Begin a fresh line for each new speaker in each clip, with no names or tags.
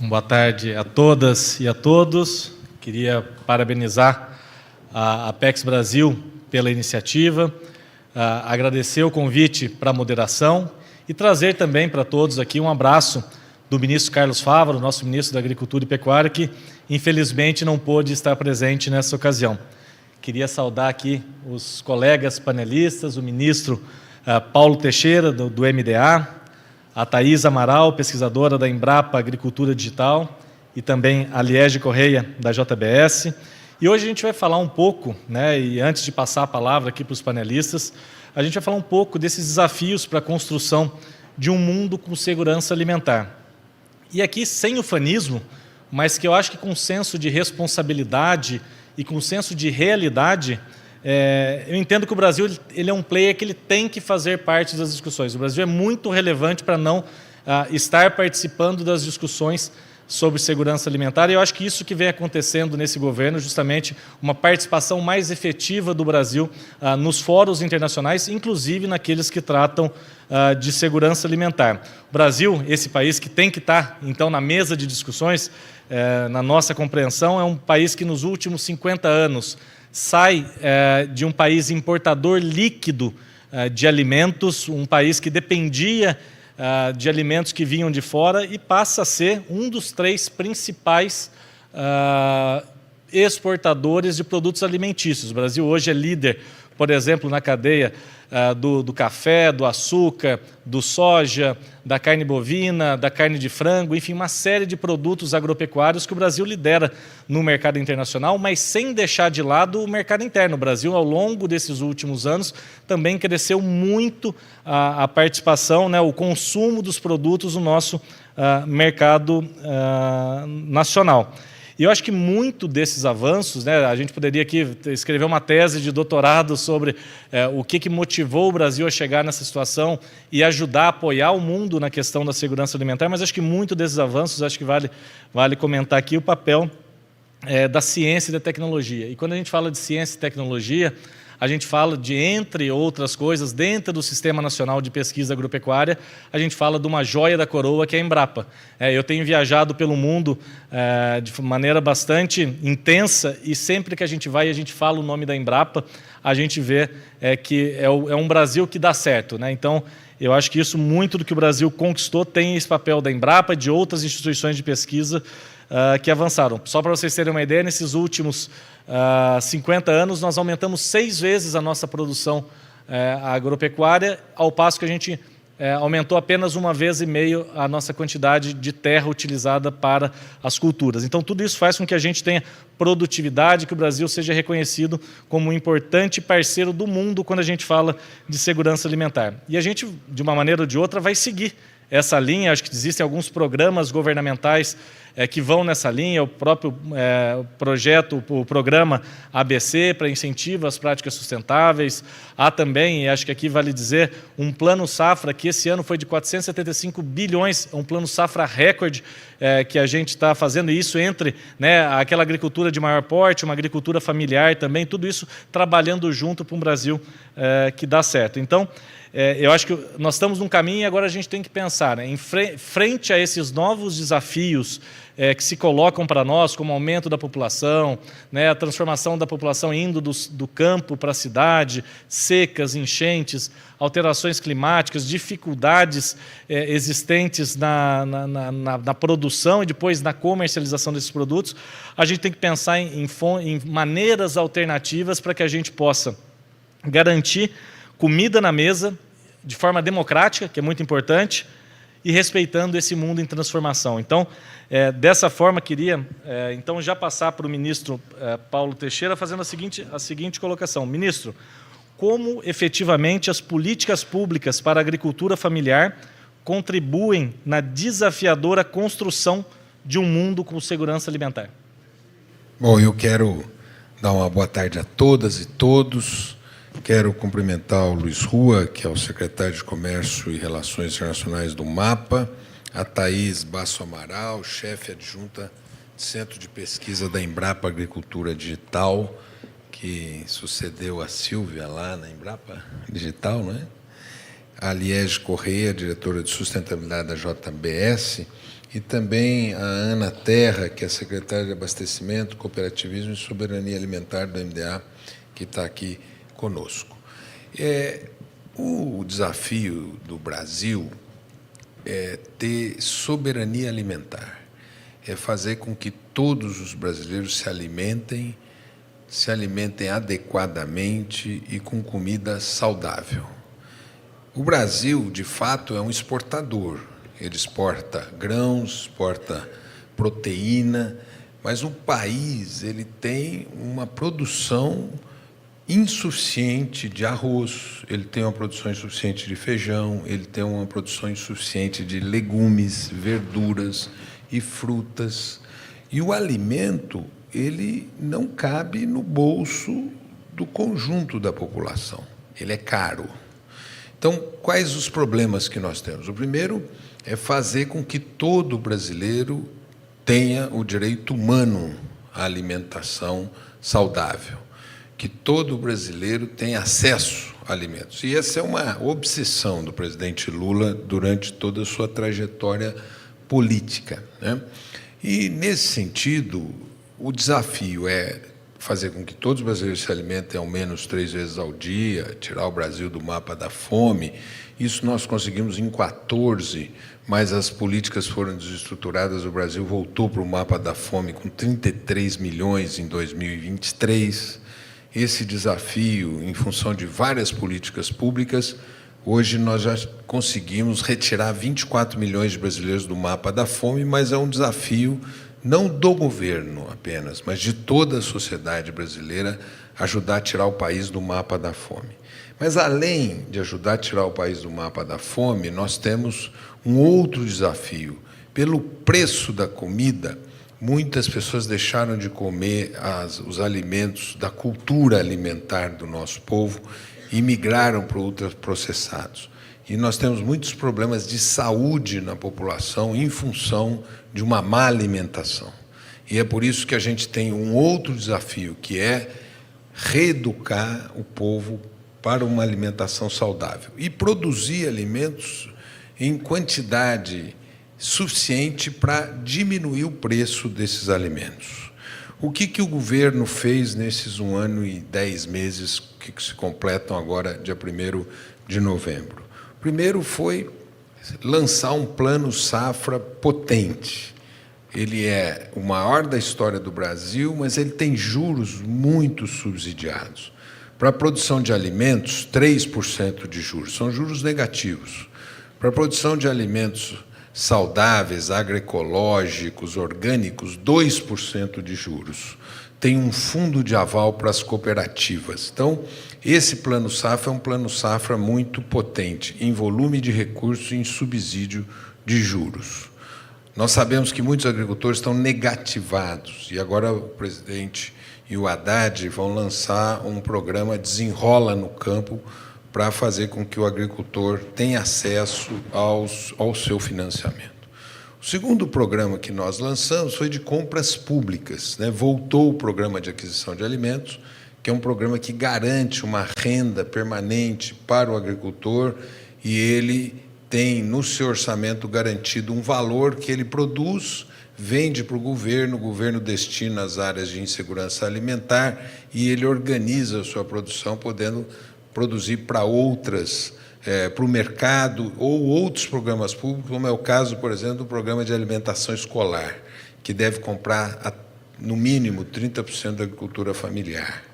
Boa tarde a todas e a todos. Queria parabenizar a Apex Brasil pela iniciativa, agradecer o convite para a moderação e trazer também para todos aqui um abraço do ministro Carlos Fávaro, nosso ministro da Agricultura e Pecuária, que infelizmente não pôde estar presente nessa ocasião. Queria saudar aqui os colegas panelistas, o ministro Paulo Teixeira, do MDA, a Thaís Amaral, pesquisadora da Embrapa Agricultura Digital, e também a Liege Correia, da JBS. E hoje a gente vai falar um pouco, e antes de passar a palavra aqui para os panelistas, a gente vai falar um pouco desses desafios para a construção de um mundo com segurança alimentar. E aqui, sem ufanismo, mas que eu acho que com senso de responsabilidade e com senso de realidade, eu entendo que o Brasil ele é um player que ele tem que fazer parte das discussões. O Brasil é muito relevante para não estar participando das discussões sobre segurança alimentar, e eu acho que isso que vem acontecendo nesse governo, justamente uma participação mais efetiva do Brasil nos fóruns internacionais, inclusive naqueles que tratam de segurança alimentar. O Brasil, esse país que tem que estar, então, na mesa de discussões, na nossa compreensão, é um país que nos últimos 50 anos sai de um país importador líquido de alimentos, um país que dependia de alimentos que vinham de fora e passa a ser um dos 3 principais exportadores de produtos alimentícios. O Brasil hoje é líder, por exemplo, na cadeia do café, do açúcar, do soja, da carne bovina, da carne de frango, enfim, uma série de produtos agropecuários que o Brasil lidera no mercado internacional, mas sem deixar de lado o mercado interno. O Brasil, ao longo desses últimos anos, também cresceu muito a participação, o consumo dos produtos no nosso mercado nacional. E eu acho que muito desses avanços, a gente poderia aqui escrever uma tese de doutorado sobre o que motivou o Brasil a chegar nessa situação e ajudar a apoiar o mundo na questão da segurança alimentar, mas acho que muito desses avanços, acho que vale comentar aqui o papel da ciência e da tecnologia. E quando a gente fala de ciência e tecnologia, a gente fala de, entre outras coisas, dentro do Sistema Nacional de Pesquisa Agropecuária, a gente fala de uma joia da coroa, que é a Embrapa. Eu tenho viajado pelo mundo de maneira bastante intensa e sempre que a gente vai e a gente fala o nome da Embrapa, a gente vê que é um Brasil que dá certo. Então, eu acho que isso, muito do que o Brasil conquistou, tem esse papel da Embrapa e de outras instituições de pesquisa que avançaram. Só para vocês terem uma ideia, nesses últimos 50 anos, nós aumentamos 6 vezes a nossa produção agropecuária, ao passo que a gente aumentou apenas 1,5 vezes a nossa quantidade de terra utilizada para as culturas. Então, tudo isso faz com que a gente tenha produtividade, que o Brasil seja reconhecido como um importante parceiro do mundo quando a gente fala de segurança alimentar. E a gente, de uma maneira ou de outra, vai seguir essa linha. Acho que existem alguns programas governamentais que vão nessa linha, o próprio projeto, o programa ABC, para incentivo às práticas sustentáveis. Há também, e acho que aqui vale dizer, um plano safra, que esse ano foi de 475 bilhões, um plano safra recorde que a gente está fazendo, e isso entre aquela agricultura de maior porte, uma agricultura familiar também, tudo isso trabalhando junto para um Brasil que dá certo. Então, eu acho que nós estamos num caminho e agora a gente tem que pensar, em frente a esses novos desafios que se colocam para nós, como aumento da população, a transformação da população indo do campo para a cidade, secas, enchentes, alterações climáticas, dificuldades existentes na produção e depois na comercialização desses produtos, a gente tem que pensar em maneiras alternativas para que a gente possa garantir comida na mesa de forma democrática, que é muito importante, e respeitando esse mundo em transformação. Então, dessa forma, queria então já passar para o ministro Paulo Teixeira, fazendo a seguinte colocação. Ministro, como efetivamente as políticas públicas para a agricultura familiar contribuem na desafiadora construção de um mundo com segurança alimentar?
Bom, eu quero dar uma boa tarde a todas e todos. Quero cumprimentar o Luiz Rua, que é o secretário de Comércio e Relações Internacionais do MAPA, a Thaís Basso Amaral, chefe adjunta do Centro de Pesquisa da Embrapa Agricultura Digital, que sucedeu a Silvia lá na Embrapa Digital, não é? A Liege Correia, diretora de sustentabilidade da JBS, e também a Ana Terra, que é secretária de Abastecimento, Cooperativismo e Soberania Alimentar do MDA, que está aqui conosco. O desafio do Brasil é ter soberania alimentar, é fazer com que todos os brasileiros se alimentem adequadamente e com comida saudável. O Brasil, de fato, é um exportador. Ele exporta grãos, exporta proteína, mas o país ele tem uma produção insuficiente de arroz, ele tem uma produção insuficiente de feijão, ele tem uma produção insuficiente de legumes, verduras e frutas. E o alimento, ele não cabe no bolso do conjunto da população. Ele é caro. Então, quais os problemas que nós temos? O primeiro é fazer com que todo brasileiro tenha o direito humano à alimentação saudável, que todo brasileiro tenha acesso a alimentos. E essa é uma obsessão do presidente Lula durante toda a sua trajetória política, né? E, nesse sentido, o desafio é fazer com que todos os brasileiros se alimentem ao menos 3 vezes ao dia, tirar o Brasil do mapa da fome. Isso nós conseguimos em 14, mas as políticas foram desestruturadas, o Brasil voltou para o mapa da fome com 33 milhões em 2023. Esse desafio, em função de várias políticas públicas, hoje nós já conseguimos retirar 24 milhões de brasileiros do mapa da fome, mas é um desafio não do governo apenas, mas de toda a sociedade brasileira, ajudar a tirar o país do mapa da fome. Mas, além de ajudar a tirar o país do mapa da fome, nós temos um outro desafio. Pelo preço da comida, muitas pessoas deixaram de comer os alimentos da cultura alimentar do nosso povo e migraram para ultraprocessados. E nós temos muitos problemas de saúde na população em função de uma má alimentação. E é por isso que a gente tem um outro desafio, que é reeducar o povo para uma alimentação saudável e produzir alimentos em quantidade suficiente para diminuir o preço desses alimentos. O que o governo fez nesses 1 ano e 10 meses que se completam agora, dia 1º de novembro? Primeiro foi lançar um plano safra potente. Ele é o maior da história do Brasil, mas ele tem juros muito subsidiados. Para a produção de alimentos, 3% de juros, são juros negativos. Para a produção de alimentos saudáveis, agroecológicos, orgânicos, 2% de juros. Tem um fundo de aval para as cooperativas. Então, esse plano safra é um plano safra muito potente, em volume de recursos e em subsídio de juros. Nós sabemos que muitos agricultores estão negativados, e agora o presidente e o Haddad vão lançar um programa Desenrola no Campo para fazer com que o agricultor tenha acesso ao seu financiamento. O segundo programa que nós lançamos foi de compras públicas, né? Voltou o programa de aquisição de alimentos, que é um programa que garante uma renda permanente para o agricultor e ele tem no seu orçamento garantido um valor que ele produz, vende para o governo destina às áreas de insegurança alimentar e ele organiza a sua produção, podendo produzir para outras, para o mercado ou outros programas públicos, como é o caso, por exemplo, do programa de alimentação escolar, que deve comprar, no mínimo, 30% da agricultura familiar.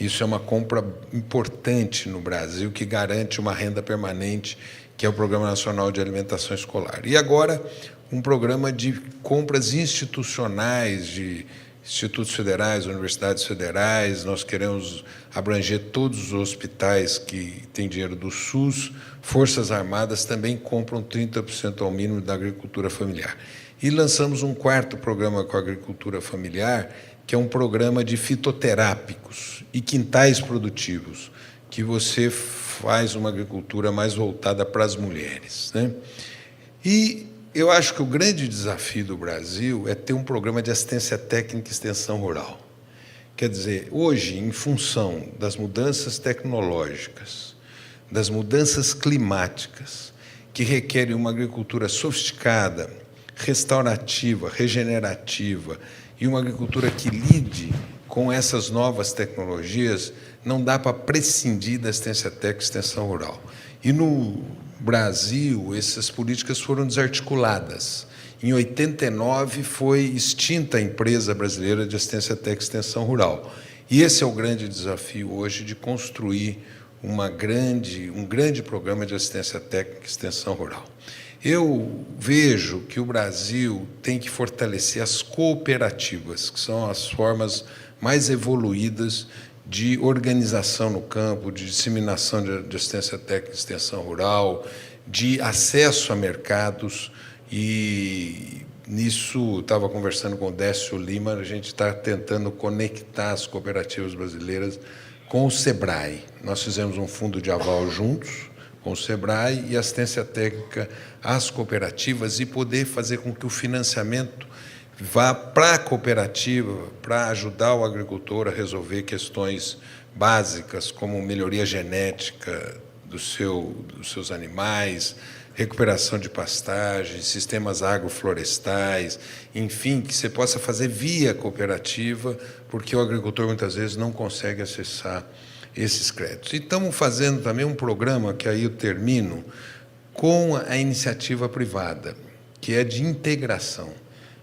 Isso é uma compra importante no Brasil, que garante uma renda permanente, que é o Programa Nacional de Alimentação Escolar. E agora, um programa de compras institucionais, de institutos federais, universidades federais. Nós queremos abranger todos os hospitais que têm dinheiro do SUS. Forças Armadas também compram 30% ao mínimo da agricultura familiar. E lançamos um 4º programa com a agricultura familiar, que é um programa de fitoterápicos e quintais produtivos, que você faz uma agricultura mais voltada para as mulheres, né? E eu acho que o grande desafio do Brasil é ter um programa de assistência técnica e extensão rural. Quer dizer, hoje, em função das mudanças tecnológicas, das mudanças climáticas, que requerem uma agricultura sofisticada, restaurativa, regenerativa e uma agricultura que lide com essas novas tecnologias, não dá para prescindir da assistência técnica e extensão rural. E no Brasil, essas políticas foram desarticuladas. Em 89, foi extinta a empresa brasileira de assistência técnica e extensão rural. E esse é o grande desafio hoje de construir um grande programa de assistência técnica e extensão rural. Eu vejo que o Brasil tem que fortalecer as cooperativas, que são as formas mais evoluídas de organização no campo, de disseminação de assistência técnica e extensão rural, de acesso a mercados. E nisso, estava conversando com o Décio Lima, a gente está tentando conectar as cooperativas brasileiras com o SEBRAE. Nós fizemos um fundo de aval juntos com o SEBRAE e assistência técnica às cooperativas e poder fazer com que o financiamento vá para a cooperativa para ajudar o agricultor a resolver questões básicas como melhoria genética dos seus animais, recuperação de pastagens, sistemas agroflorestais, enfim, que você possa fazer via cooperativa, porque o agricultor muitas vezes não consegue acessar esses créditos. E estamos fazendo também um programa, que aí eu termino, com a iniciativa privada, que é de integração.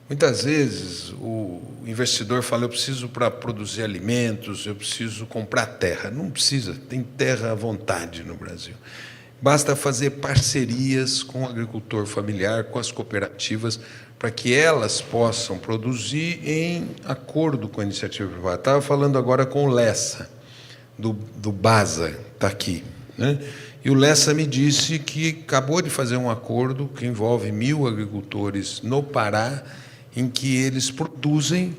Muitas vezes o investidor fala, eu preciso para produzir alimentos, eu preciso comprar terra. Não precisa, tem terra à vontade no Brasil. Basta fazer parcerias com o agricultor familiar, com as cooperativas, para que elas possam produzir em acordo com a iniciativa privada. Estava falando agora com o Lessa, do BASA, está aqui, né? E o Lessa me disse que acabou de fazer um acordo que envolve 1.000 agricultores no Pará, em que eles produzem,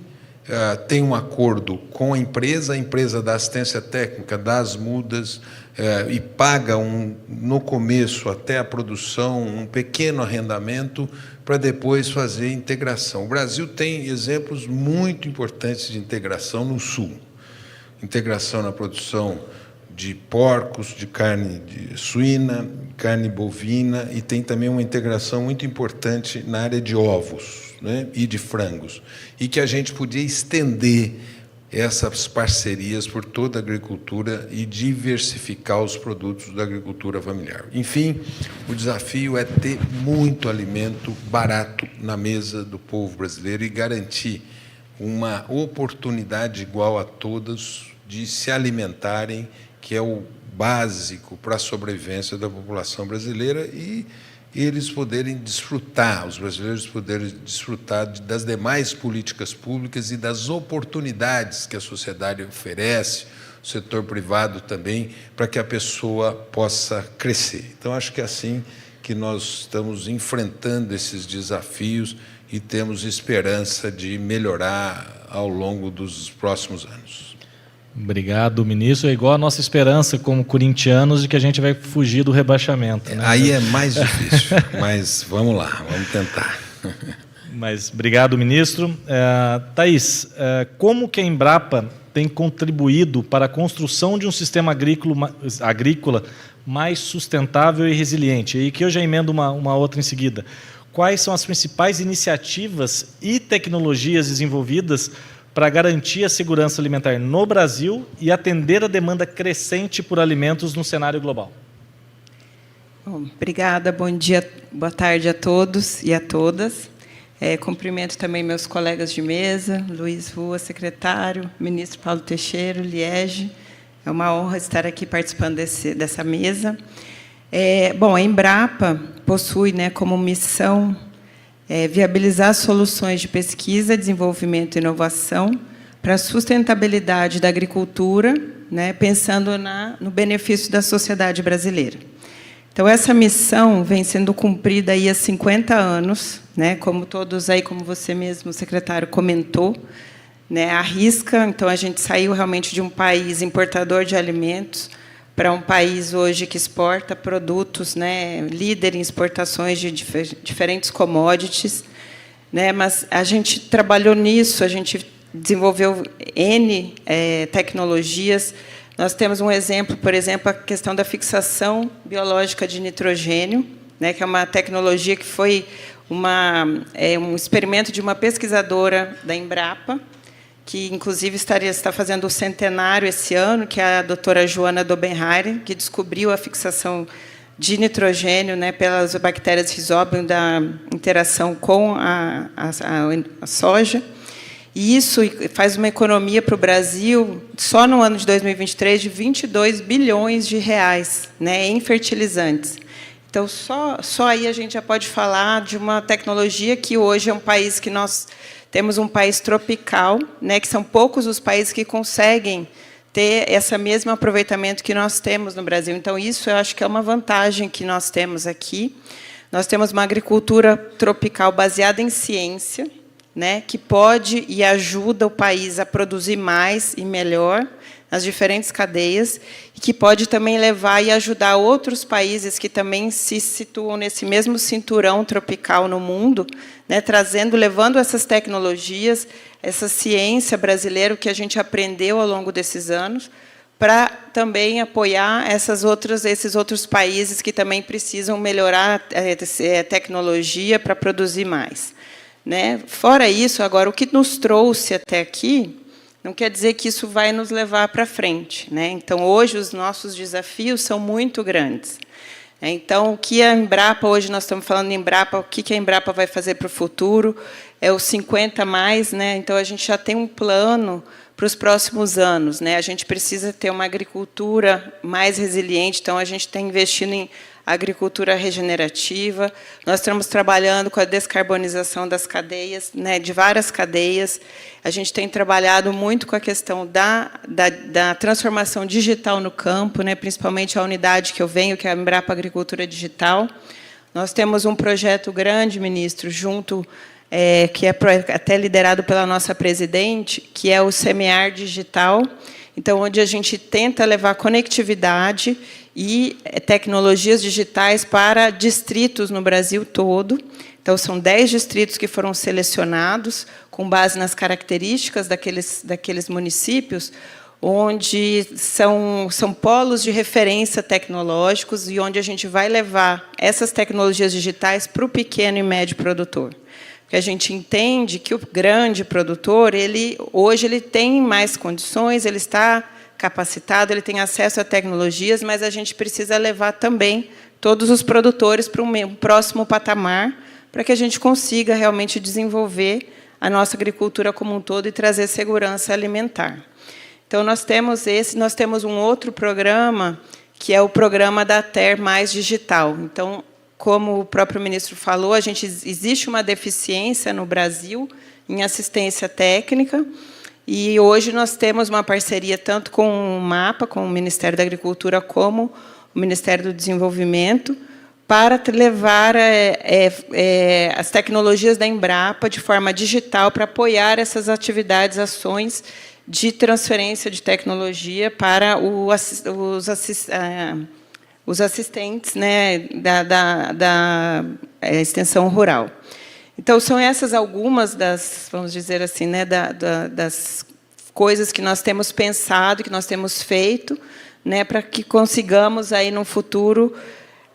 tem um acordo com a empresa dá assistência técnica, dá as mudas, e paga, no começo, até a produção, um pequeno arrendamento, para depois fazer integração. O Brasil tem exemplos muito importantes de integração no Sul. Integração na produção de porcos, de carne de suína, carne bovina, e tem também uma integração muito importante na área de ovos, né, e de frangos, e que a gente podia estender essas parcerias por toda a agricultura e diversificar os produtos da agricultura familiar. Enfim, o desafio é ter muito alimento barato na mesa do povo brasileiro e garantir uma oportunidade igual a todos de se alimentarem, que é o básico para a sobrevivência da população brasileira, e eles poderem desfrutar, os brasileiros poderem desfrutar das demais políticas públicas e das oportunidades que a sociedade oferece, o setor privado também, para que a pessoa possa crescer. Então, acho que é assim que nós estamos enfrentando esses desafios e temos esperança de melhorar ao longo dos próximos anos.
Obrigado, ministro. É igual a nossa esperança como corintianos de que a gente vai fugir do rebaixamento, né?
Aí é mais difícil, mas vamos lá, vamos tentar.
Mas obrigado, ministro. Thaís, como que a Embrapa tem contribuído para a construção de um sistema agrícola mais sustentável e resiliente? E que eu já emendo uma outra em seguida. Quais são as principais iniciativas e tecnologias desenvolvidas para garantir a segurança alimentar no Brasil e atender a demanda crescente por alimentos no cenário global?
Bom, obrigada, bom dia, boa tarde a todos e a todas. Cumprimento também meus colegas de mesa, Luiz Rua, secretário, ministro Paulo Teixeira, Liege. É uma honra estar aqui participando dessa mesa. Bom, a Embrapa possui, né, como missão viabilizar soluções de pesquisa, desenvolvimento e inovação para a sustentabilidade da agricultura, né, pensando no benefício da sociedade brasileira. Então, essa missão vem sendo cumprida aí há 50 anos, né, como todos aí, como você mesmo, secretário, comentou, né, à risca. Então, a gente saiu realmente de um país importador de alimentos para um país hoje que exporta produtos, né, líder em exportações de diferentes commodities, né, mas a gente trabalhou nisso, a gente desenvolveu N tecnologias. Nós temos um exemplo, por exemplo, a questão da fixação biológica de nitrogênio, né, que é uma tecnologia que foi um experimento de uma pesquisadora da Embrapa, que, inclusive, está fazendo o centenário esse ano, que é a doutora Joana Dobenheim, que descobriu a fixação de nitrogênio, né, pelas bactérias Rhizobium da interação com a soja. E isso faz uma economia para o Brasil, só no ano de 2023, de 22 bilhões de reais, né, em fertilizantes. Então, só aí a gente já pode falar de uma tecnologia que hoje é um país que nós temos um país tropical, né, que são poucos os países que conseguem ter esse mesmo aproveitamento que nós temos no Brasil. Então, isso eu acho que é uma vantagem que nós temos aqui. Nós temos uma agricultura tropical baseada em ciência, né, que pode e ajuda o país a produzir mais e melhor nas diferentes cadeias, e que pode também levar e ajudar outros países que também se situam nesse mesmo cinturão tropical no mundo, né, levando essas tecnologias, essa ciência brasileira que a gente aprendeu ao longo desses anos, para também apoiar esses outros países que também precisam melhorar a tecnologia para produzir mais, né? Fora isso, agora, o que nos trouxe até aqui não quer dizer que isso vai nos levar para frente, né? Então, hoje, os nossos desafios são muito grandes. Então, o que a Embrapa, hoje nós estamos falando em Embrapa, o que a Embrapa vai fazer para o futuro, é o 50+, né? Então, a gente já tem um plano para os próximos anos, né? A gente precisa ter uma agricultura mais resiliente, então, a gente está investindo em agricultura regenerativa. Nós estamos trabalhando com a descarbonização das cadeias, né, de várias cadeias. A gente tem trabalhado muito com a questão da transformação digital no campo, né, principalmente a unidade que eu venho, que é a Embrapa Agricultura Digital. Nós temos um projeto grande, ministro, que é até liderado pela nossa presidente, que é o Semear Digital, então, onde a gente tenta levar conectividade e tecnologias digitais para distritos no Brasil todo. Então, são 10 distritos que foram selecionados com base nas características daqueles municípios, onde são polos de referência tecnológicos e onde a gente vai levar essas tecnologias digitais para o pequeno e médio produtor. Porque a gente entende que o grande produtor, hoje ele tem mais condições, ele está capacitado, ele tem acesso a tecnologias, mas a gente precisa levar também todos os produtores para um próximo patamar, para que a gente consiga realmente desenvolver a nossa agricultura como um todo e trazer segurança alimentar. Então, nós temos um outro programa, que é o programa da TER Mais Digital. Então, como o próprio ministro falou, existe uma deficiência no Brasil em assistência técnica, e hoje nós temos uma parceria tanto com o MAPA, com o Ministério da Agricultura, como o Ministério do Desenvolvimento, para levar as tecnologias da Embrapa de forma digital para apoiar essas atividades, ações de transferência de tecnologia para os assistentes, né, da extensão rural. Então, são essas algumas das, vamos dizer assim, né, das coisas que nós temos pensado, que nós temos feito, né, para que consigamos, aí, no futuro,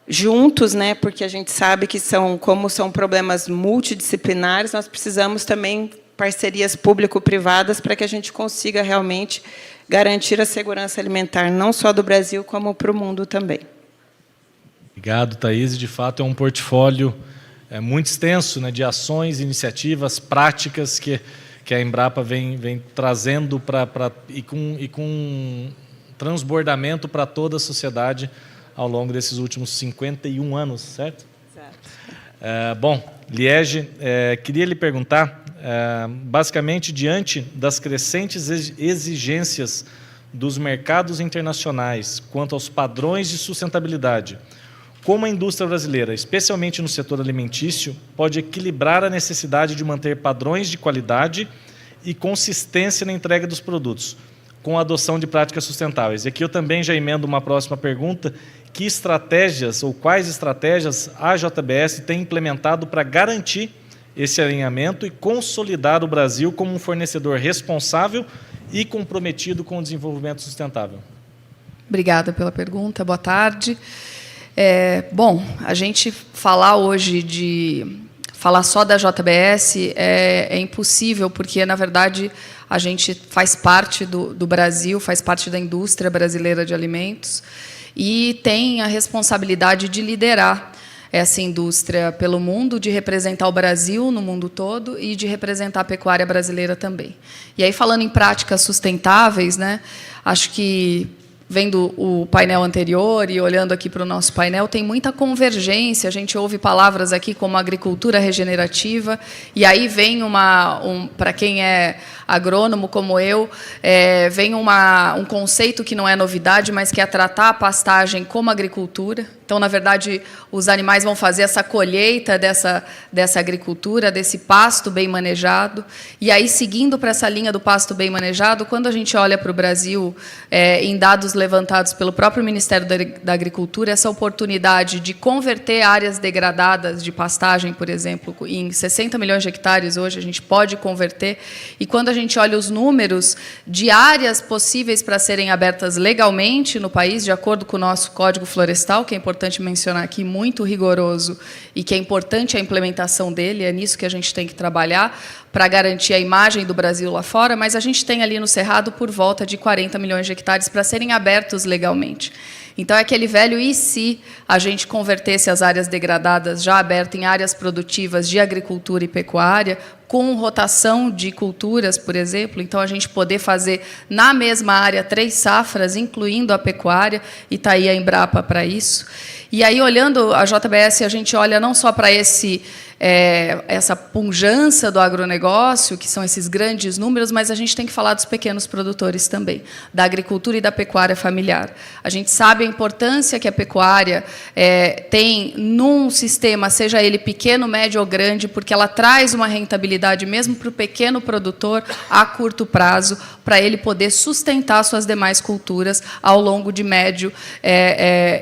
juntos, né, porque a gente sabe que como são problemas multidisciplinares, nós precisamos também parcerias público-privadas para que a gente consiga realmente garantir a segurança alimentar, não só do Brasil, como para o mundo também.
Obrigado, Thaís. De fato, é um portfólio muito extenso, né, de ações, iniciativas, práticas que a Embrapa vem trazendo e com transbordamento para toda a sociedade ao longo desses últimos 51 anos, certo? Exato. Bom, Liege, queria lhe perguntar, basicamente, diante das crescentes exigências dos mercados internacionais quanto aos padrões de sustentabilidade, como a indústria brasileira, especialmente no setor alimentício, pode equilibrar a necessidade de manter padrões de qualidade e consistência na entrega dos produtos, com a adoção de práticas sustentáveis? E aqui eu também já emendo uma próxima pergunta: que estratégias ou quais estratégias a JBS tem implementado para garantir esse alinhamento e consolidar o Brasil como um fornecedor responsável e comprometido com o desenvolvimento sustentável?
Obrigada pela pergunta. Boa tarde. Bom, a gente falar hoje falar só da JBS é impossível, porque, na verdade, a gente faz parte do Brasil, faz parte da indústria brasileira de alimentos e tem a responsabilidade de liderar essa indústria pelo mundo, de representar o Brasil no mundo todo e de representar a pecuária brasileira também. E aí, falando em práticas sustentáveis, né, acho que, vendo o painel anterior e olhando aqui para o nosso painel, tem muita convergência. A gente ouve palavras aqui como agricultura regenerativa, e aí vem para quem é agrônomo como eu, vem um conceito que não é novidade, mas que é tratar a pastagem como agricultura. Então, na verdade, os animais vão fazer essa colheita dessa agricultura, desse pasto bem manejado. E aí, seguindo para essa linha do pasto bem manejado, quando a gente olha para o Brasil, em dados levantados pelo próprio Ministério da Agricultura, essa oportunidade de converter áreas degradadas de pastagem, por exemplo, em 60 milhões de hectares hoje, a gente pode converter. E quando a gente olha os números de áreas possíveis para serem abertas legalmente no país, de acordo com o nosso Código Florestal, que é importante mencionar aqui, muito rigoroso, e que é importante a implementação dele, é nisso que a gente tem que trabalhar, para garantir a imagem do Brasil lá fora, mas a gente tem ali no Cerrado por volta de 40 milhões de hectares para serem abertos legalmente. Então, é aquele velho, e se a gente convertesse as áreas degradadas já abertas em áreas produtivas de agricultura e pecuária, com rotação de culturas, por exemplo, então a gente poder fazer na mesma área 3 safras, incluindo a pecuária, e está aí a Embrapa para isso. E aí, olhando a JBS, a gente olha não só para essa pujança do agronegócio, que são esses grandes números, mas a gente tem que falar dos pequenos produtores também, da agricultura e da pecuária familiar. A gente sabe a importância que a pecuária tem num sistema, seja ele pequeno, médio ou grande, porque ela traz uma rentabilidade mesmo para o pequeno produtor a curto prazo, para ele poder sustentar suas demais culturas ao longo de médio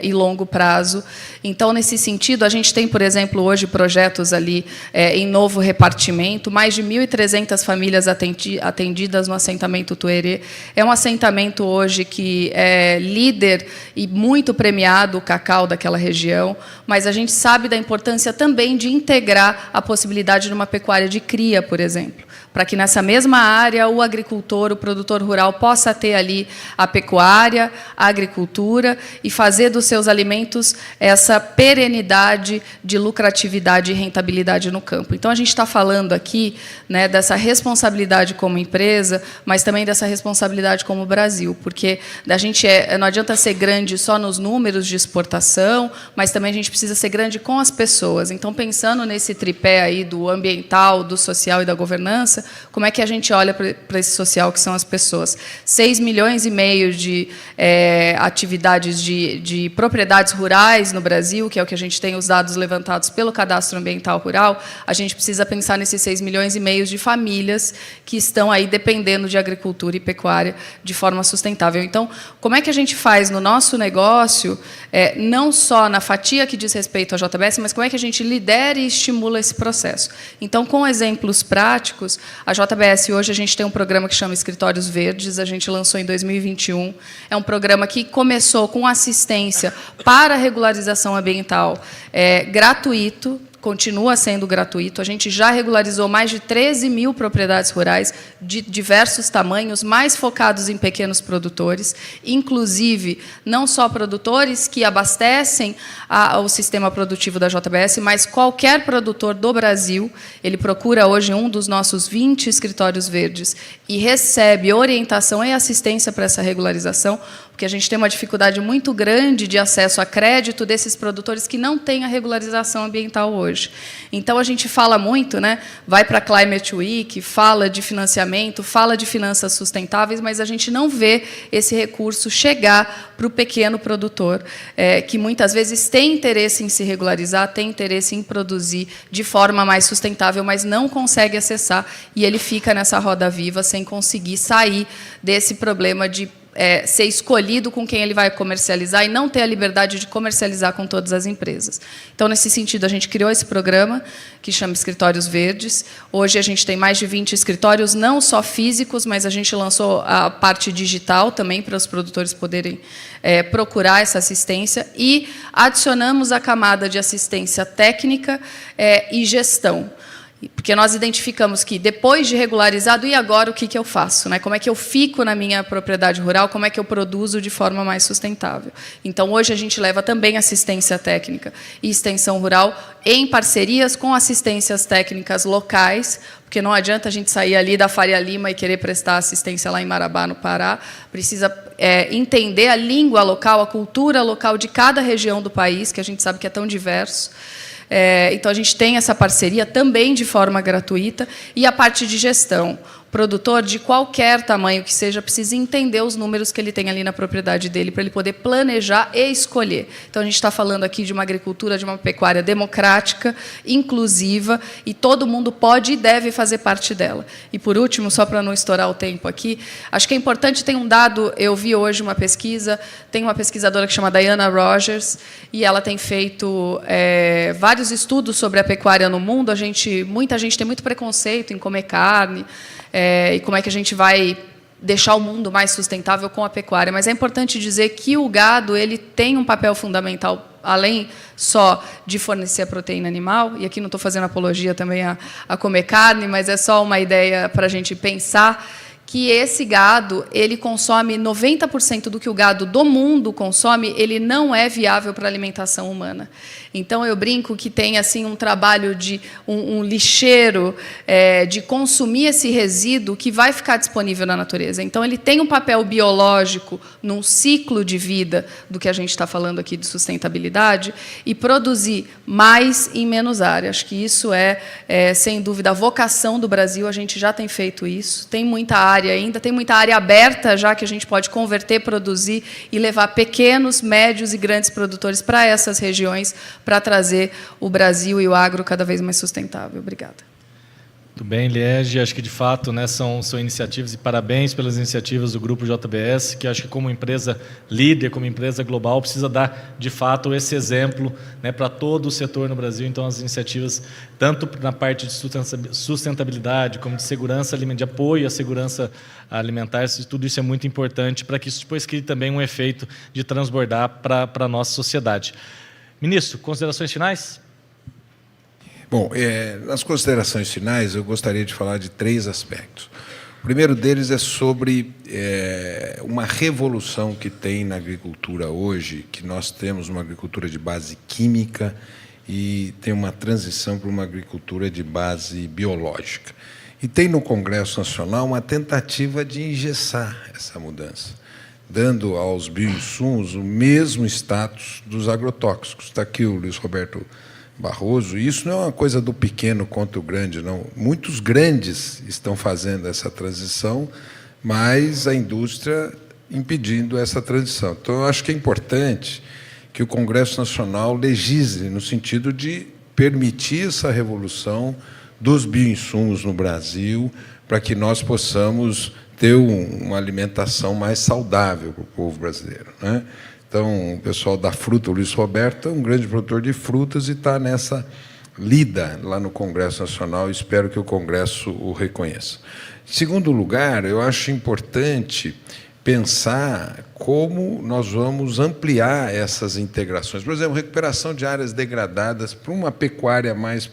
e longo prazo. Então, nesse sentido, a gente tem, por exemplo, hoje projetos ali em novo repartimento, mais de 1.300 famílias atendidas no assentamento Tuerê. É um assentamento hoje que é líder e muito premiado, o cacau daquela região, mas a gente sabe da importância também de integrar a possibilidade de uma pecuária de cria, por exemplo, para que nessa mesma área o agricultor, o produtor rural, possa ter ali a pecuária, a agricultura e fazer dos seus alimentos essa perenidade de lucratividade e rentabilidade no campo. Então, a gente está falando aqui, né, dessa responsabilidade como empresa, mas também dessa responsabilidade como Brasil, porque a gente não adianta ser grande só nos números de exportação, mas também a gente precisa ser grande com as pessoas. Então, pensando nesse tripé aí do ambiental, do social e da governança, como é que a gente olha para esse social, que são as pessoas? 6,5 milhões de atividades de propriedades rurais no Brasil, que é o que a gente tem os dados levantados pelo Cadastro Ambiental Rural. A gente precisa pensar nesses 6,5 milhões de famílias que estão aí dependendo de agricultura e pecuária de forma sustentável. Então, como é que a gente faz no nosso negócio, não só na fatia que diz respeito à JBS, mas como é que a gente lidera e estimula esse processo? Então, com exemplos práticos, a JBS hoje a gente tem um programa que chama Escritórios Verdes, a gente lançou em 2021. É um programa que começou com assistência para a regularização ambiental gratuito, continua sendo gratuito. A gente já regularizou mais de 13 mil propriedades rurais de diversos tamanhos, mais focados em pequenos produtores, inclusive não só produtores que abastecem o sistema produtivo da JBS, mas qualquer produtor do Brasil. Ele procura hoje um dos nossos 20 escritórios verdes e recebe orientação e assistência para essa regularização, porque a gente tem uma dificuldade muito grande de acesso a crédito desses produtores que não têm a regularização ambiental hoje. Então, a gente fala muito, né? Vai para a Climate Week, fala de financiamento, fala de finanças sustentáveis, mas a gente não vê esse recurso chegar para o pequeno produtor, que muitas vezes tem interesse em se regularizar, tem interesse em produzir de forma mais sustentável, mas não consegue acessar, e ele fica nessa roda viva sem conseguir sair desse problema de ser escolhido com quem ele vai comercializar e não ter a liberdade de comercializar com todas as empresas. Então, nesse sentido, a gente criou esse programa que chama Escritórios Verdes. Hoje, a gente tem mais de 20 escritórios, não só físicos, mas a gente lançou a parte digital também para os produtores poderem procurar essa assistência, e adicionamos a camada de assistência técnica e gestão. Porque nós identificamos que, depois de regularizado, e agora o que eu faço? Né? Como é que eu fico na minha propriedade rural? Como é que eu produzo de forma mais sustentável? Então, hoje, a gente leva também assistência técnica e extensão rural em parcerias com assistências técnicas locais, porque não adianta a gente sair ali da Faria Lima e querer prestar assistência lá em Marabá, no Pará. Precisa entender a língua local, a cultura local de cada região do país, que a gente sabe que é tão diverso. Então, a gente tem essa parceria também de forma gratuita. E a parte de gestão. O produtor, de qualquer tamanho que seja, precisa entender os números que ele tem ali na propriedade dele, para ele poder planejar e escolher. Então, a gente está falando aqui de uma agricultura, de uma pecuária democrática, inclusiva, e todo mundo pode e deve fazer parte dela. E, por último, só para não estourar o tempo aqui, acho que é importante, tem um dado, eu vi hoje uma pesquisa, tem uma pesquisadora que chama Diana Rogers, e ela tem feito vários estudos sobre a pecuária no mundo. Muita gente tem muito preconceito em comer carne, e como é que a gente vai deixar o mundo mais sustentável com a pecuária. Mas é importante dizer que o gado ele tem um papel fundamental, além só de fornecer a proteína animal, e aqui não estou fazendo apologia também a comer carne, mas é só uma ideia para a gente pensar que esse gado ele consome 90% do que o gado do mundo consome, ele não é viável para a alimentação humana. Então, eu brinco que tem assim, um trabalho de um lixeiro de consumir esse resíduo que vai ficar disponível na natureza. Então, ele tem um papel biológico num ciclo de vida do que a gente está falando aqui de sustentabilidade, e produzir mais em menos área. Acho que isso sem dúvida, a vocação do Brasil. A gente já tem feito isso. Tem muita área ainda, tem muita área aberta já que a gente pode converter, produzir e levar pequenos, médios e grandes produtores para essas regiões, para trazer o Brasil e o agro cada vez mais sustentável. Obrigada.
Muito bem, Liege. Acho que, de fato, né, são iniciativas, e parabéns pelas iniciativas do Grupo JBS, que acho que, como empresa líder, como empresa global, precisa dar, de fato, esse exemplo, né, para todo o setor no Brasil. Então, as iniciativas, tanto na parte de sustentabilidade, como de segurança alimentar, de apoio à segurança alimentar, tudo isso é muito importante para que isso depois crie também um efeito de transbordar para a nossa sociedade. Ministro, considerações finais?
Bom, nas considerações finais, eu gostaria de falar de 3 aspectos. O primeiro deles é sobre uma revolução que tem na agricultura hoje, que nós temos uma agricultura de base química e tem uma transição para uma agricultura de base biológica. E tem no Congresso Nacional uma tentativa de engessar essa mudança, dando aos bioinsumos o mesmo status dos agrotóxicos. Está aqui o Luiz Roberto Barroso. E isso não é uma coisa do pequeno contra o grande, não. Muitos grandes estão fazendo essa transição, mas a indústria impedindo essa transição. Então, eu acho que é importante que o Congresso Nacional legisle no sentido de permitir essa revolução dos bioinsumos no Brasil, para que nós possamos ter uma alimentação mais saudável para o povo brasileiro, né? Então, o pessoal da fruta, o Luiz Roberto, é um grande produtor de frutas e está nessa lida lá no Congresso Nacional. Espero que o Congresso o reconheça. Em segundo lugar, eu acho importante pensar como nós vamos ampliar essas integrações. Por exemplo, recuperação de áreas degradadas para uma pecuária mais...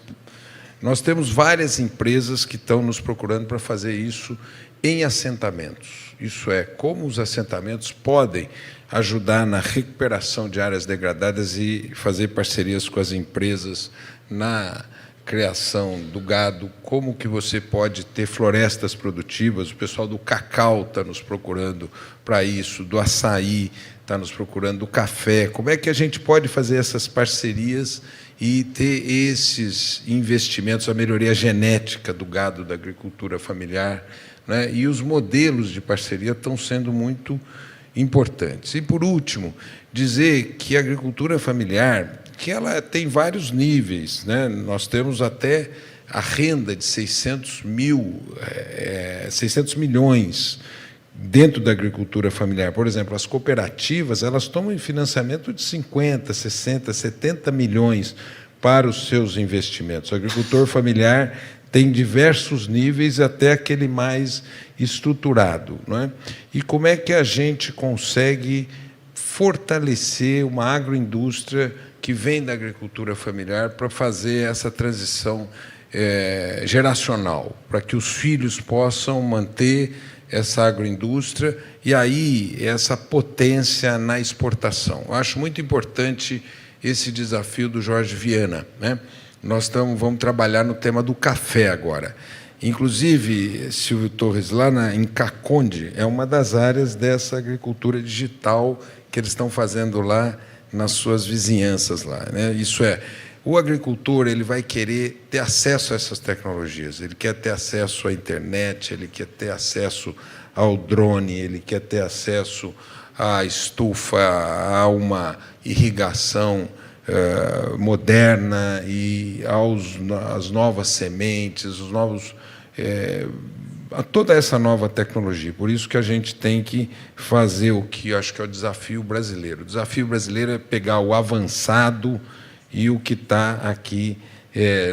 Nós temos várias empresas que estão nos procurando para fazer isso em assentamentos. Isso é, como os assentamentos podem ajudar na recuperação de áreas degradadas e fazer parcerias com as empresas na criação do gado, como que você pode ter florestas produtivas. O pessoal do cacau está nos procurando para isso, do açaí está nos procurando, do café. Como é que a gente pode fazer essas parcerias e ter esses investimentos, a melhoria genética do gado, da agricultura familiar, né? E os modelos de parceria estão sendo muito importantes. E, por último, dizer que a agricultura familiar, que ela tem vários níveis, né? Nós temos até a renda de 600 milhões dentro da agricultura familiar. Por exemplo, as cooperativas, elas tomam financiamento de 50, 60, 70 milhões para os seus investimentos. O agricultor familiar tem diversos níveis, até aquele mais estruturado, não é? E como é que a gente consegue fortalecer uma agroindústria que vem da agricultura familiar para fazer essa transição geracional, para que os filhos possam manter essa agroindústria e aí essa potência na exportação. Eu acho muito importante esse desafio do Jorge Viana, né? Nós vamos trabalhar no tema do café agora. Inclusive, Silvio Torres, lá em Caconde, é uma das áreas dessa agricultura digital que eles estão fazendo lá nas suas vizinhanças lá, né? Isso é, o agricultor ele vai querer ter acesso a essas tecnologias, ele quer ter acesso à internet, ele quer ter acesso ao drone, ele quer ter acesso à estufa, a uma irrigação moderna e às novas sementes, os novos, a toda essa nova tecnologia. Por isso que a gente tem que fazer o que eu acho que é o desafio brasileiro. O desafio brasileiro é pegar o avançado e o que está aqui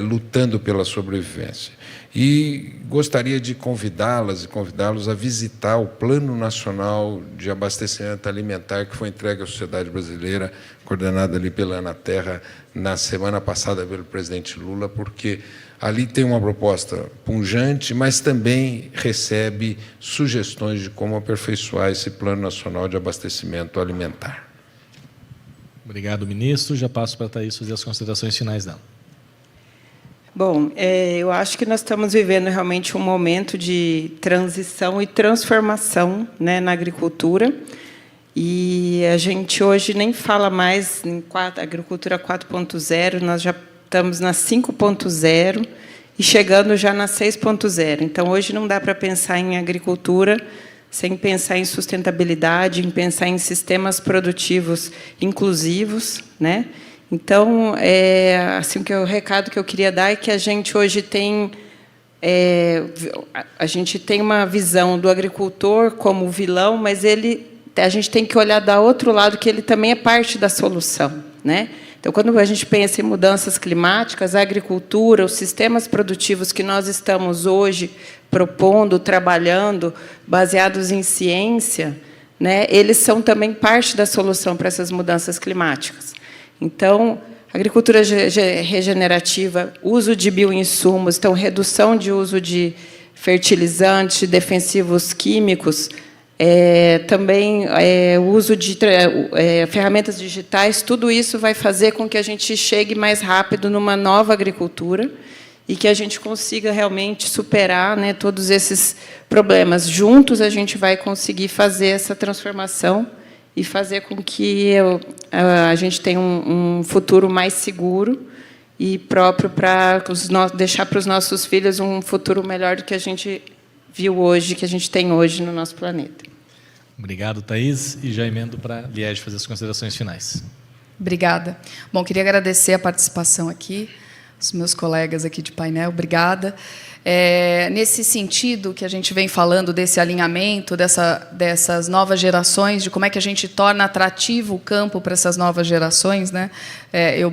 lutando pela sobrevivência. E gostaria de convidá-las e convidá-los a visitar o Plano Nacional de Abastecimento Alimentar que foi entregue à sociedade brasileira, coordenado ali pela Anaterra, na semana passada pelo presidente Lula, porque ali tem uma proposta pungente, mas também recebe sugestões de como aperfeiçoar esse Plano Nacional de Abastecimento Alimentar.
Obrigado, ministro. Já passo para a Thaís fazer as considerações finais dela.
Bom, eu acho que nós estamos vivendo realmente um momento de transição e transformação, né, na agricultura. E a gente hoje nem fala mais em agricultura 4.0, nós já estamos na 5.0 e chegando já na 6.0. Então, hoje não dá para pensar em agricultura sem pensar em sustentabilidade, em pensar em sistemas produtivos inclusivos, né? Então, assim, o recado que eu queria dar é que a gente hoje tem uma visão do agricultor como vilão, mas a gente tem que olhar da outro lado, que ele também é parte da solução, né? Então, quando a gente pensa em mudanças climáticas, a agricultura, os sistemas produtivos que nós estamos hoje propondo, trabalhando, baseados em ciência, né, eles são também parte da solução para essas mudanças climáticas. Então, agricultura regenerativa, uso de bioinsumos, então, redução de uso de fertilizantes, defensivos químicos, também o uso de ferramentas digitais, tudo isso vai fazer com que a gente chegue mais rápido numa nova agricultura e que a gente consiga realmente superar, né, todos esses problemas. Juntos, a gente vai conseguir fazer essa transformação e fazer com que a gente tenha um futuro mais seguro e próprio para deixar para os nossos filhos um futuro melhor do que a gente viu hoje, que a gente tem hoje no nosso planeta.
Obrigado, Thaís. E já emendo para a Liege fazer as considerações finais.
Obrigada. Bom, queria agradecer a participação aqui, os meus colegas aqui de painel, obrigada. Nesse sentido que a gente vem falando desse alinhamento, dessas novas gerações, de como é que a gente torna atrativo o campo para essas novas gerações, né? Eu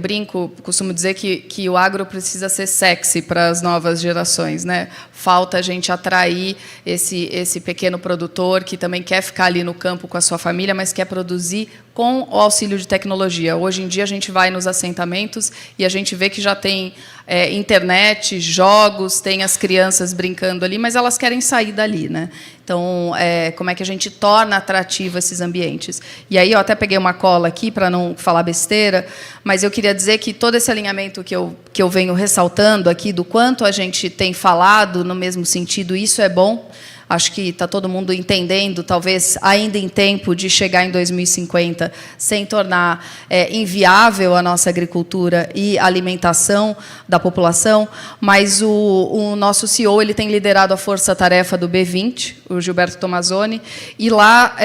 costumo dizer que o agro precisa ser sexy para as novas gerações, né? Falta a gente atrair esse pequeno produtor que também quer ficar ali no campo com a sua família, mas quer produzir com o auxílio de tecnologia. Hoje em dia, a gente vai nos assentamentos e a gente vê que já tem internet, jogos, tem as crianças brincando ali, mas elas querem sair dali, né? Então, como é que a gente torna atrativo esses ambientes? E aí, eu até peguei uma cola aqui para não falar besteira, mas eu queria dizer que todo esse alinhamento que eu venho ressaltando aqui, do quanto a gente tem falado no mesmo sentido, isso é bom. Acho que está todo mundo entendendo, talvez ainda em tempo de chegar em 2050, sem tornar inviável a nossa agricultura e alimentação da população, mas o nosso CEO ele tem liderado a força-tarefa do B20, o Gilberto Tomazoni, e lá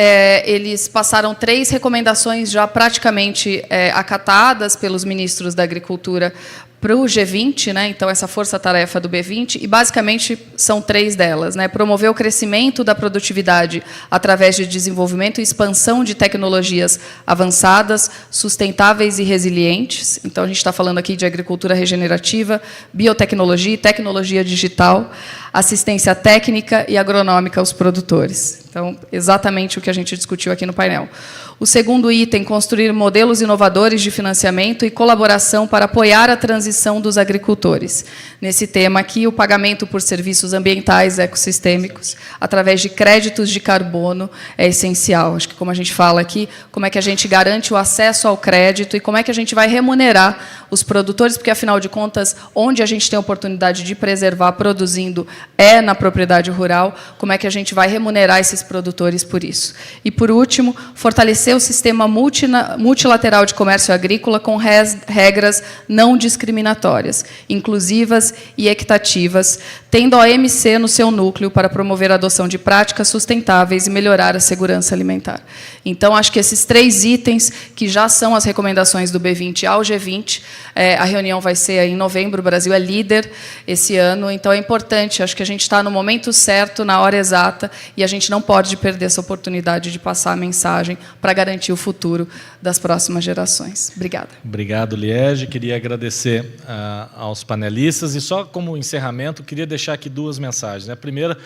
eles passaram 3 recomendações já praticamente acatadas pelos ministros da Agricultura para o G20, né? Então, essa força-tarefa do B20, e basicamente são 3 delas, né? Promover o crescimento da produtividade através de desenvolvimento e expansão de tecnologias avançadas, sustentáveis e resilientes. Então, a gente está falando aqui de agricultura regenerativa, biotecnologia e tecnologia digital, assistência técnica e agronômica aos produtores. Então, exatamente o que a gente discutiu aqui no painel. O segundo item, construir modelos inovadores de financiamento e colaboração para apoiar a transição dos agricultores. Nesse tema aqui, o pagamento por serviços ambientais ecossistêmicos, através de créditos de carbono, é essencial. Acho que, como a gente fala aqui, como é que a gente garante o acesso ao crédito e como é que a gente vai remunerar os produtores, porque, afinal de contas, onde a gente tem a oportunidade de preservar produzindo é na propriedade rural, como é que a gente vai remunerar esses produtores por isso. E, por último, fortalecer o sistema multilateral de comércio agrícola com regras não discriminatórias, inclusivas e equitativas, tendo a OMC no seu núcleo para promover a adoção de práticas sustentáveis e melhorar a segurança alimentar. Então, acho que esses 3 itens, que já são as recomendações do B20 ao G20, a reunião vai ser em novembro, o Brasil é líder esse ano, então é importante, acho que a gente está no momento certo, na hora exata, e a gente não pode perder essa oportunidade de passar a mensagem para garantir o futuro das próximas gerações. Obrigada.
Obrigado, Liege. Queria agradecer aos panelistas e, só como encerramento, queria deixar aqui 2 mensagens. A primeira,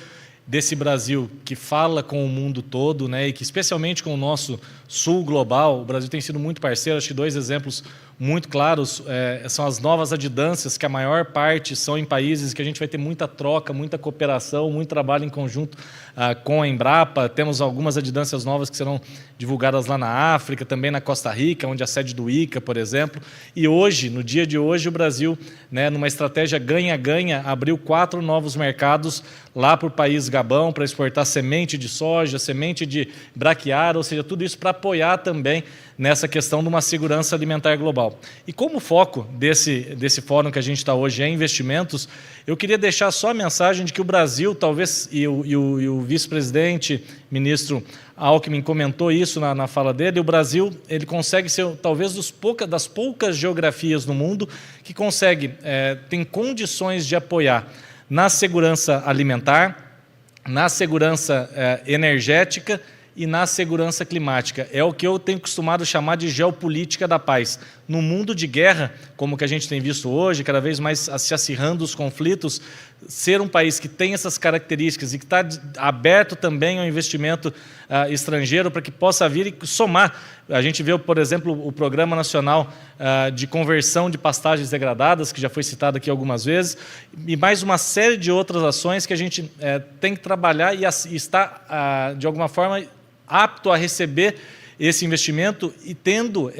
desse Brasil que fala com o mundo todo, né, e que, especialmente com o nosso sul global, o Brasil tem sido muito parceiro. Acho que 2 exemplos muito claros são as novas adidâncias, que a maior parte são em países que a gente vai ter muita troca, muita cooperação, muito trabalho em conjunto com a Embrapa. Temos algumas adidâncias novas que serão divulgadas lá na África, também na Costa Rica, onde a sede do ICA, por exemplo. E hoje, no dia de hoje, o Brasil, né, numa estratégia ganha-ganha, abriu 4 novos mercados lá para o país Gabão, para exportar semente de soja, semente de braquiária, ou seja, tudo isso para apoiar também nessa questão de uma segurança alimentar global. E como o foco desse fórum que a gente está hoje é investimentos, eu queria deixar só a mensagem de que o Brasil, talvez, e o vice-presidente, ministro Alckmin, comentou isso na fala dele, o Brasil ele consegue ser, talvez, das poucas geografias no mundo que tem condições de apoiar na segurança alimentar, na segurança energética e na segurança climática. É o que eu tenho costumado chamar de geopolítica da paz. No mundo de guerra, como que a gente tem visto hoje, cada vez mais se acirrando os conflitos, ser um país que tem essas características e que está aberto também ao investimento estrangeiro para que possa vir e somar. A gente vê, por exemplo, o Programa Nacional de Conversão de Pastagens Degradadas, que já foi citado aqui algumas vezes, e mais uma série de outras ações que a gente tem que trabalhar e está, de alguma forma, apto a receber esse investimento e tendo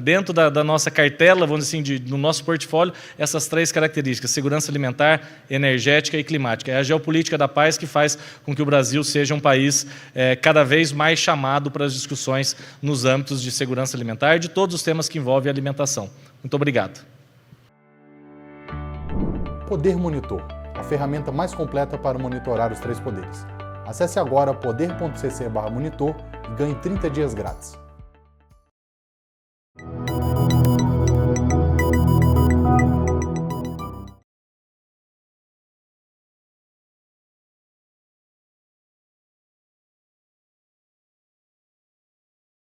dentro da nossa cartela, vamos dizer assim, do nosso portfólio, essas 3 características: segurança alimentar, energética e climática. É a geopolítica da paz que faz com que o Brasil seja um país cada vez mais chamado para as discussões nos âmbitos de segurança alimentar e de todos os temas que envolvem a alimentação. Muito obrigado.
Poder Monitor, a ferramenta mais completa para monitorar os 3 poderes. Acesse agora poder.cc/monitor e ganhe 30 dias grátis.